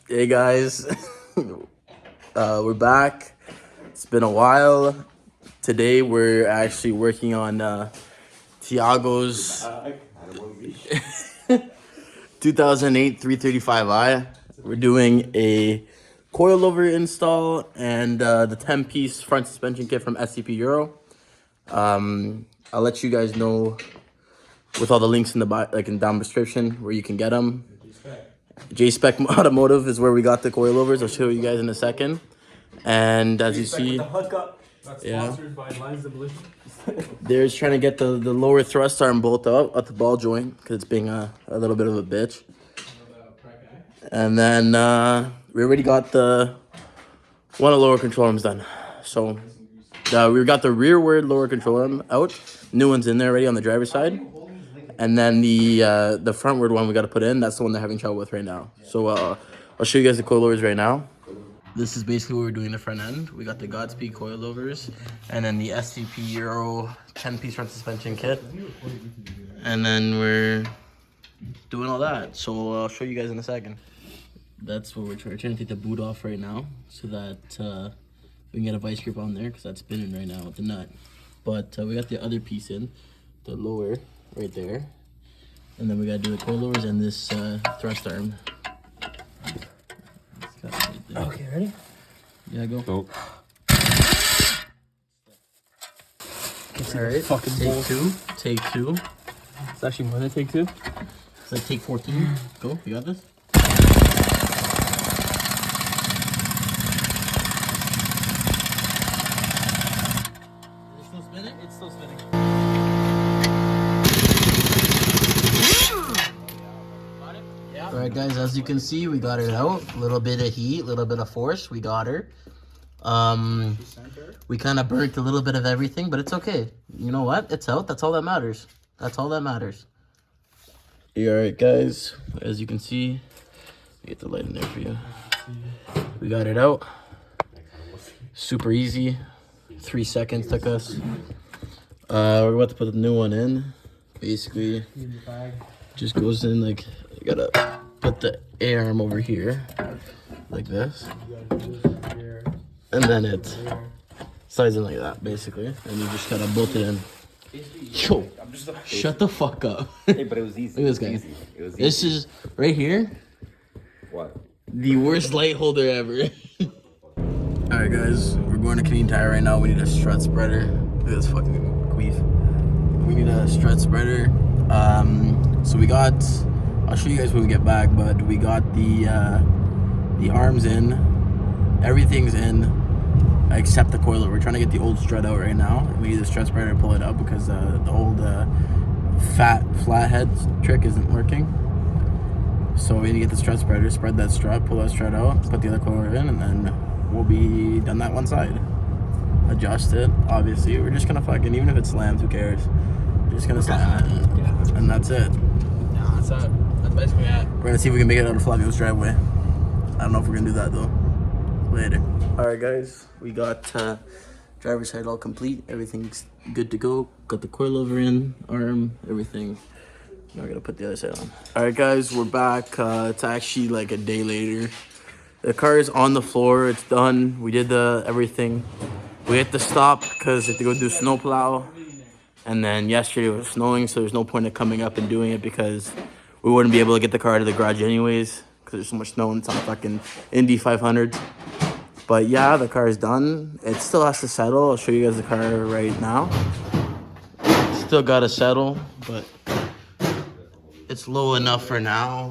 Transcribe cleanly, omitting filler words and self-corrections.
Hey guys, we're back. It's been a while. Today we're actually working on Tiago's 2008 335i. We're doing a coilover install and the 10-piece front suspension kit from FCP Euro. I'll let you guys know with all the links in the in down description where you can get them. J-Spec Automotive is where we got the coilovers. I'll show you guys in a second. And as you see, yeah, they're trying to get the lower thrust arm bolt out at the ball joint because it's being a little bit of a bitch. And then we already got one of the lower control arms done. So we got the rearward lower control arm out. New one's in there already on the driver's side. And then the frontward one we got to put in. That's the one they're having trouble with right now. So I'll show you guys the coilovers right now. This is basically what we're doing the front end. We got the GodSpeed coilovers and then the FCP Euro 10-piece front suspension kit. And then we're doing all that. So I'll show you guys in a second. That's what we're trying to take the boot off right now so that we can get a vice grip on there because that's spinning right now with the nut. But we got the other piece in, the lower right there. And then we gotta do the coilovers and this thrust arm. Okay, ready? Yeah, go. Go. Alright, take two. It's actually more than take two. It's like take 14. Go, you got this? Is it still spinning? It's still spinning. Alright guys, as you can see, we got it out. A little bit of heat, a little bit of force. We got her. We kind of burnt a little bit of everything, but it's okay. You know what? It's out. That's all that matters. That's all that matters. Alright guys, as you can see, get the light in there for you. We got it out. Super easy. 3 seconds took us. We're about to put the new one in. Basically, just goes in like, you gotta put the A-arm over here, like this. And then it slides in like that, basically. And you just gotta bolt it in. Yo, shut the fuck up. Hey, but it was easy. Look at this guy. It was easy. This is, right here, What? the worst light holder ever. Alright guys, we're going to Canadian Tire right now. We need a strut spreader. Look at this fucking queef. We need a strut spreader. So we got, I'll show you guys when we get back, but we got the arms in. Everything's in except the coilover. We're trying to get the old strut out right now. We need the strut spreader to pull it up because the old flathead trick isn't working. So we need to get the strut spreader, spread that strut, pull that strut out, put the other coilover in, and then we'll be done that one side. Adjust it, obviously. We're just gonna fucking, even if it slams, who cares? We're just gonna slam it. Yeah. And that's it. Yeah, that's it. That's basically it. We're gonna see if we can make it out of Flavio's driveway. I don't know if we're gonna do that though. Later. Alright guys, we got driver's side all complete. Everything's good to go. Got the coilover in, arm, everything. Now we're gonna put the other side on. Alright guys, we're back. It's actually like a day later. The car is on the floor, it's done. We did everything. We had to stop because we had to go do snowplow. And then yesterday it was snowing, so there's no point in coming up and doing it because we wouldn't be able to get the car out of the garage anyways because there's so much snow and it's on fucking Indy 500. But yeah, the car is done. It still has to settle. I'll show you guys the car right now. Still got to settle, but it's low enough for now.